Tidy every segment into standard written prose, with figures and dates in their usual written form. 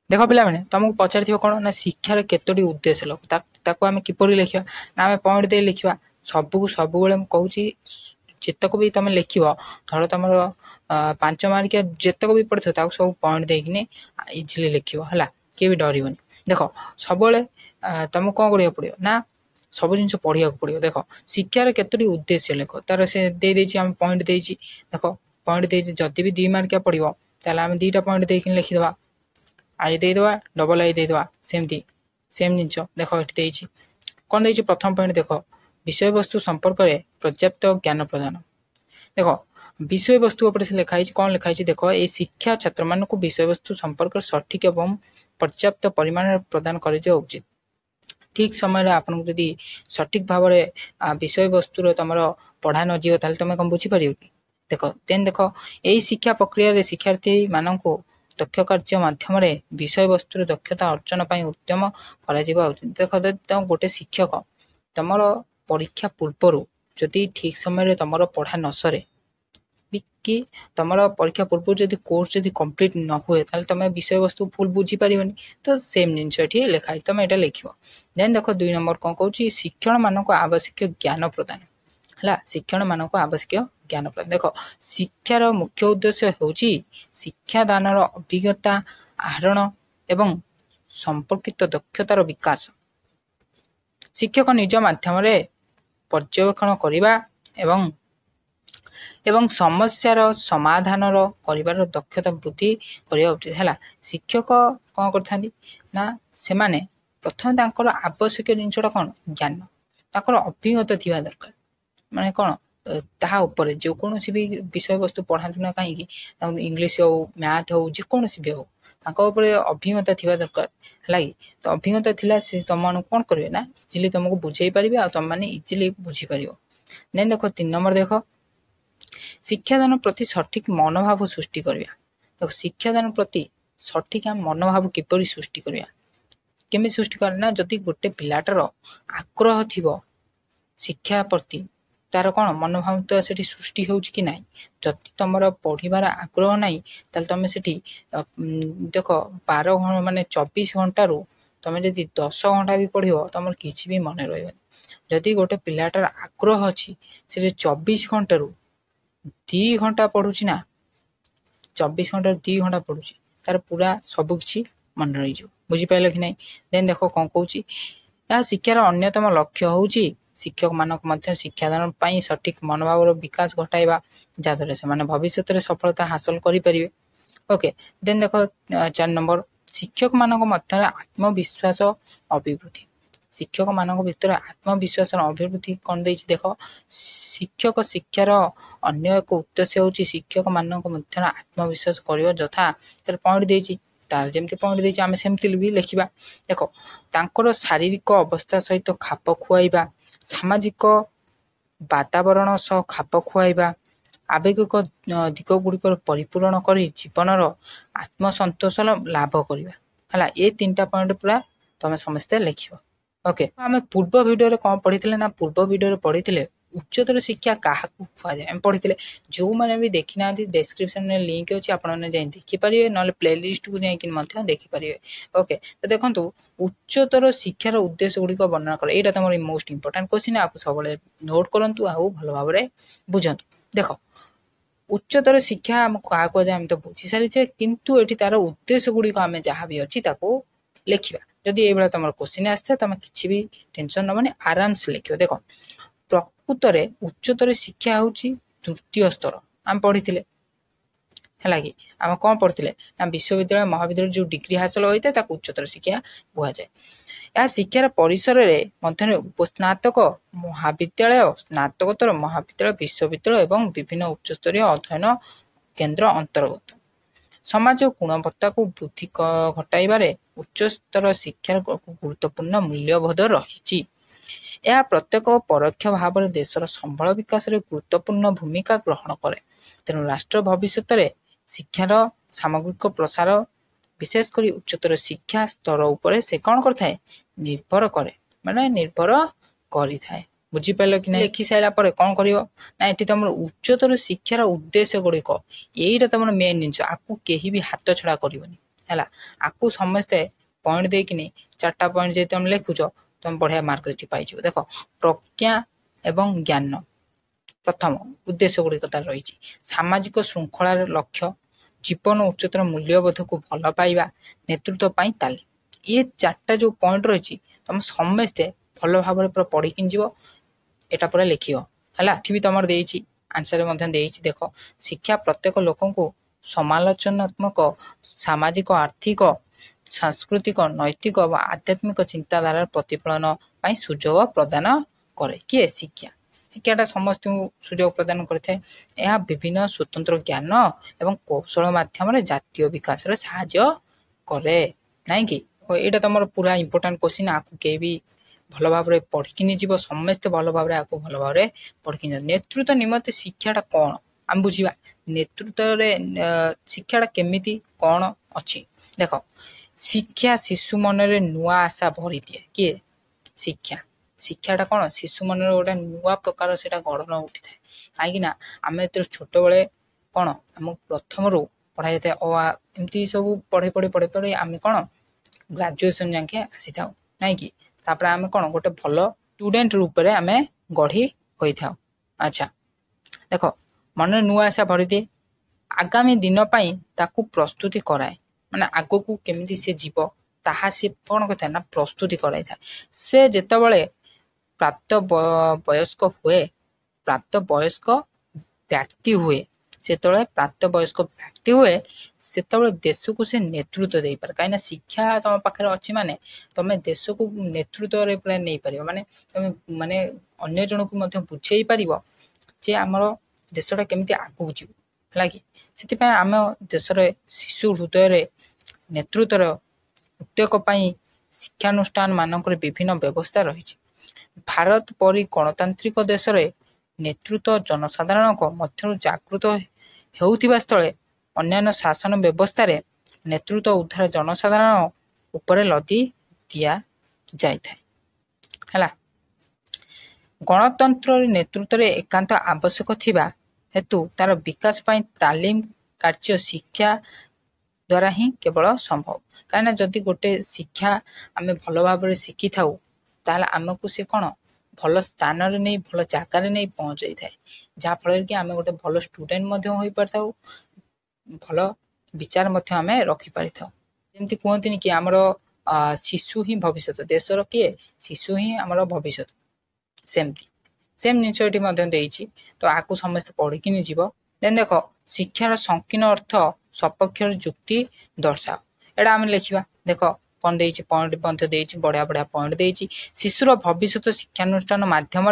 देख पे तुमको पचार कौन ना शिक्षार केतोटी उद्देश्य लोक ताको आम किपर लिखा ना आम पॉइंट दे लिखा सब कहूँ जितक भी तुम लिख धर तुम 5 मार्किया जितक भी पढ़ सब पॉइंट देकिन इजिली लिख है किए भी डरबनी देख सब तुमको कौन करा पड़ो ना सब जिन पढ़ा पड़ो देख शिक्षार केतोटी उद्देश्य लेख तार से आम पॉइंट देख पॉइंट दे जदि भी 2 मार्किया पड़ो ताल आम 2टा पॉइंट देकिन लिखिदे आई देदेवा डबल आई देदेवा सेमती सेम जिन देख ये कौन दे प्रथम पॉइंट देख विषय वस्तु संपर्क में पर्याप्त ज्ञान प्रदान देख विषय वस्तु से लिखाई कौन लिखाई देख ये शिक्षा छात्र मान विषय वस्तु संपर्क सठिक एवं पर्याप्त परिमाण प्रदान कर उचित ठीक समय आपन जदि सठिक भाव में विषय वस्तुर तुम पढ़ा न जीव ताल तुम कौन बुझीपर कि देख देन देख यही शिक्षा प्रक्रिया शिक्षार्थी मान दक्ष कार्य माध्यम विषय वस्तुर दक्षता अर्जन पर उद्यम कर देख गोटे शिक्षक तुम परीक्षा पूर्वर जदि ठीक समय तुम पढ़ा न सरे कि तुम परीक्षा पूर्व जदि कोर्स जदि कंप्लीट न हुए ताल तुम विषय वस्तु फुल बुझी पारबनी तो सेम जिनस ये लिखाई तुम यहाँ लिख देन देख 2 नंबर कौन कहूँ शिक्षण मानक आवश्यक ज्ञान प्रदान है शिक्षण मानक आवश्यक ज्ञान प्रदान देख शिक्षार मुख्य उद्देश्य हूँ शिक्षादान अभिज्ञता आहरण एवं संपर्कित दक्षतार विकास शिक्षक निज माध्यम पर्यवेक्षण करने एवं समस्यार समाधान कर दक्षता वृद्धि करवा उचित है शिक्षक कौन करना से प्रथम तक आवश्यक जिनसा कौन ज्ञान ताकर अभिज्ञता थी दरकार माने कौन ताहा ऊपर जो कौन भी विषय वस्तु पढ़ातु ना कहीं इंग्लीश हो मैथ हो जेकोसी भी हो अभिज्ञता थी दरकार है तो अभिज्ञता थिला से तुम कौन करेंगे ना इजिली तुमको बुझे पारे आ तुम मैंने इजिली बुझीपर देन देख 3 नंबर देख शिक्षादान प्रति सठिक मनोभाव सृष्टि करवा देख शिक्षादान प्रति सठिक मनोभाव किपर सृष्टि करवा केमी सृष्टि करना जदि गोटे पिलाटर आग्रह थी शिक्षा प्रति तार कौन मनोभाव तो से सृष्टि हो कि ना जदि तुम पढ़ार आग्रह ना ताल तुम से देख 12 घंटा मान 24 घंटू तुम जदि 10 घंटा भी पढ़ तुम किसी भी मन रही जदि गोटे पिलाटार आग्रह अच्छी से 24 घंटू 2 घंटा पढ़ुची ना 24 घंटा 2 घंटा पढ़ुची तार पूरा सबकि मन रही बुझीपार कि ना देन देख कौन कहूँ शिक्षार अन्यतम लक्ष्य हूँ शिक्षक मानक शिक्षादान सठिक मनोभाव विकास घटाइबा जहाँद्वारा से भविष्य सफलता हासिल करें ओके देन देख 4 नंबर शिक्षक मानक आत्मविश्वास अभिवृद्धि शिक्षक मानक भीतर आत्मविश्वास अभिवृद्धि कौन दे देख शिक्षक शिक्षार अन्य एक उद्देश्य हूँ शिक्षक मानक आत्मविश्वास कर जथा तार पॉइंट दे तार जमी पॉइंट दे आम सेमती भी लिखा देख तांकर शारीरिक अवस्था सहित खाप खुआइबा सामाजिक वातावरण सह खाप खुआइबा आवेगिक दिग गुड़िक परिपूरण कर जीवनर आत्मसंतोष लाभ करवा है ये 3टा पॉइंट पूरा तुम समस्ते लिख ओके आम पूर्व भिडियो कौन पढ़ी ना पूर्व भिडियो पढ़ी उच्चतर शिक्षा क्या कहुए पढ़ी जो मैंने भी देखी ना डिस्क्रिप्शन में लिंक अच्छी आपने देखिपारे ना प्लेलिस्ट को जाकि देखिपारे ओके तो देखो उच्चतर शिक्षार उद्देश्य गुड़िक वर्णना कर यहाँ तुम मोस्ट इंपोर्टाट क्वेश्चन आपको सब नोट करूँ आउ भल भाव बुझु देख उच्चतर शिक्षा आम क्या कहुए आम तो बुझी सारी किंतु ये तार उद्देश्य गुड़िक आम जहाँ भी अच्छी लिखा जदि ये तुम क्वेश्चन आसता तुम किसी भी टेंशन नबनी आराम से लिख देख प्रकृत में उच्चतर शिक्षा हूँ 3य स्तर आम पढ़ी है कि आम कौन पढ़ते ना विश्वविद्यालय महाविद्यालय जो डिग्री हासिल होता है उच्चतर शिक्षा कहुए यह शिक्षार परिसर में उपस्नातक महाविद्यालय स्नातकोत्तर महाविद्यालय विश्वविद्यालय और विभिन्न उच्चस्तरीय अध्ययन केन्द्र अंतर्गत समाज गुणवत्ता को वृद्धि घटाइबारे उच्चस्तर शिक्षार गुरुत्वपूर्ण मूल्यबोध रही यह प्रत्येक परोक्ष भाव में देशर संबल विकास में गुरुत्वपूर्ण भूमिका ग्रहण करे तेणु राष्ट्र भविष्य में शिक्षार सामग्रिक प्रसार विशेषकर उच्चतर शिक्षा स्तर उपर से कौन करता निर्भर करे माने निर्भर करि थाए बुझीपार कि लिखि सारापर कौन कर ना ये तुम उच्चतर शिक्षार उद्देश्य गुड़िक यहीटा तुम मेन जिन आपको कहीं भी हाथ छड़ा करनी ହେଲା ଆକୁ ସମସ୍ତେ पॉइंट देकिनी 4टा पॉइंट जे तुम लिखुच तुम बढ़िया मार्क पाइज देख प्रज्ञा एवं ज्ञान प्रथम उद्देश्य गुड़िक तार रही सामाजिक श्रृंखलार लक्ष्य जीवन उच्चतर मूल्यबोध को भल पाइबा नेतृत्व पाई तालीम ये 4टा जो पॉइंट रही तुम समस्ते भल भाव पढ़ी जीव एटा पूरा लिख है भी तुम आंसर देख शिक्षा प्रत्येक लोक को समालोचनात्मक सामाजिक आर्थिक सांस्कृतिक नैतिक और आध्यात्मिक चिंताधार प्रतिफलन पाई सुजोग प्रदान करे किए शिक्षा शिक्षाटा समस्त सुजोग प्रदान करते यह विभिन्न स्वतंत्र ज्ञान एवं कौशल माध्यम जातीय विकास साहाय्य करे नाई कि यहाँ तुम पूरा इंपोर्टाट क्वेश्चन आपको के भी भल भाव पढ़ी जीव समस्ते भल भाव आपको भल भाव पढ़ी नेतृत्व निमंते शिक्षाटा कौन आम बुझा नेतृत्व शिक्षाटा केमिति कौन अच्छी देख शिक्षा शिशु मनरे नुआ आशा भरी दिए किए शिक्षा शिक्षाटा कौन शिशु मन गोटे नुआ प्रकार से गढ़न उठी था कहीं आम ये छोट बड़े कौन आम प्रथम रू पढ़ाई जाए एमती सब पढ़े पढ़े पढ़े पढ़े आम कौन ग्रेजुएशन जाके आसी था नाई कि तापर आम कौन गोटे भल स्टूडेंट रूप में आम गढ़ी होई था अच्छा देख मन नुआ आशा भरी दिए आगामी दिन पाई ताकू प्रस्तुति कराए माने आगो को केमिति से जीव ताहा से कौन करता ना प्रस्तुति कराई था से जेतबळे प्राप्त वयस्क हुए प्राप्त वयस्क व्यक्ति हुए सेतबळे प्राप्त वयस्क व्यक्ति हुए सेतबळे देश को से नेतृत्व दे पारे काइना शिक्षा तुम पाखरे अछि माने तुम देश को नेतृत्व रे पूरा नै परिबो माने तुम माने अन्य जन को मध्य बुझेई परिबो जे हमर देशटा केमिति आगु जीव लागी सेति पय आम देश रे शिशु हृदय रे नेतृत्व उद्योग पाई शिक्षानुष्ठान मानक विभिन्न व्यवस्था रही भारत परी गणतांत्रिक देश रे नेतृत्व जनसाधारण मध्य जागृत होउथिबा स्थले अन्यान्य शासन व्यवस्था रे नेतृत्व उद्धार जनसाधारण उपरे लदी दिया जाय थाए हला गणतंत्र नेतृत्व रे एकांत आवश्यक थिबा हेतु तार विकास पाई तालीम कार्य शिक्षा द्वारा ही केवल संभव कहीं जदि गोटे शिक्षा आम भल भाव शिखी था ताहले आमको से कौन भल स्थान नहीं भल जगार नहीं पहुँचाई थाए जहाँफल कि आम गोटे भल स्टूडेंट हो पारि था भल विचार आम रखिपारि था जमती कहते कि आमर शिशु ही भविष्य देशर किए शिशु ही आमर भविष्य सेमती सेम जिनस तो आपको समस्त पढ़ी जीव देन देख शिक्षार संकीर्ण अर्थ सपक्ष जुक्ति दर्शाओ एटा आम लिखा देख कौन दे पॉइंट बढ़िया बढ़िया पॉइंट दे शिशुर भविष्य शिक्षानुष्ठान माध्यम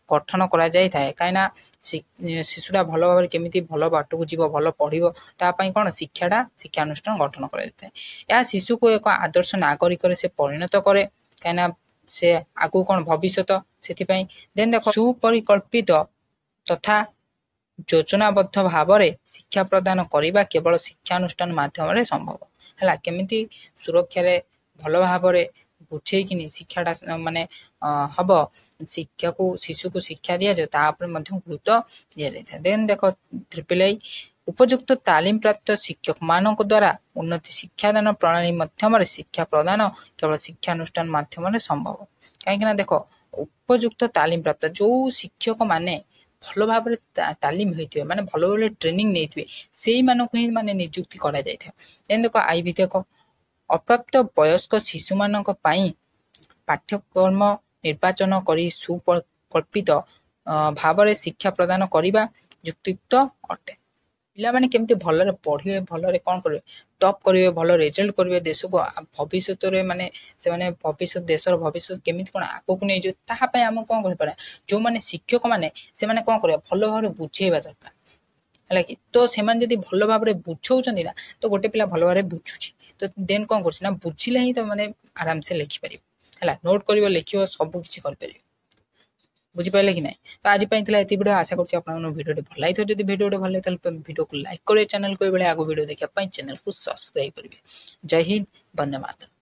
गठन करा जाय थाए कहीं शिशुरा भल भाव केमिति भल बाट को जीव भल पढ़ो तापाई कौन शिक्षाटा शिक्षानुष्ठान गठन कर शिशु को एक आदर्श नागरिक से परिणत करे कहीं से आगु कौन भविष्य से देन देख सुपरिकल्पित तथा योजनाबद्ध भाव शिक्षा प्रदान करने केवल शिक्षानुष्ठान माध्यम संभव है केमिति सुरक्षा रे भल भाव बुझेकिनी शिक्षाटा माने हम शिक्षा को शिशु को शिक्षा दि जाए गुरुत्व दि जाए देन देख ट्रिपल उपयुक्त तालीम प्राप्त शिक्षक मान द्वारा उन्नति शिक्षादान प्रणाली मध्यम शिक्षा प्रदान केवल शिक्षानुष्ठान माध्यम संभव कहीं देख उपयुक्त तालीम प्राप्त जो शिक्षक माने भल भाव तालीम होते माने भल भाव ट्रेनिंग नहीं से मानक ही माने नियुक्ति करा जाय था देन देख आई भी देख अप्राप्त वयस्क शिशु मानक पाई पाठ्यक्रम निर्वाचन करी सुपरिकल्पित भाव शिक्षा प्रदान करने युक्तियुक्त अटे पिला माने केमती भल पढ़े भल कौन करेंगे टॉप करेंगे भल रिजल्ट करेंगे देश को भविष्य में से माने भविष्य देशर भविष्य केमी कौन आगे को नहीं जाए आम कौन कर जो मैंने शिक्षक मैंने से माने कौन कर भल भाव बुझेवा दरकार है कि तो से जब भल भाव बुझाऊँ ना तो गोटे पिला भल भाव बुझुची तो देन कौन कर बुझिले ही तो मैंने आराम से लिखिपर है नोट कर लिख सबकि कर बुझिपारे कि ना तो आज ये वीडियो आशा करूँ वीडियो भल लगी जब वीडियो भल लगे वीडियो को लाइक करेंगे चैनल को आगे वीडियो देखा चैनल को सब्सक्राइब करेंगे जय हिंद वंदे मातरम।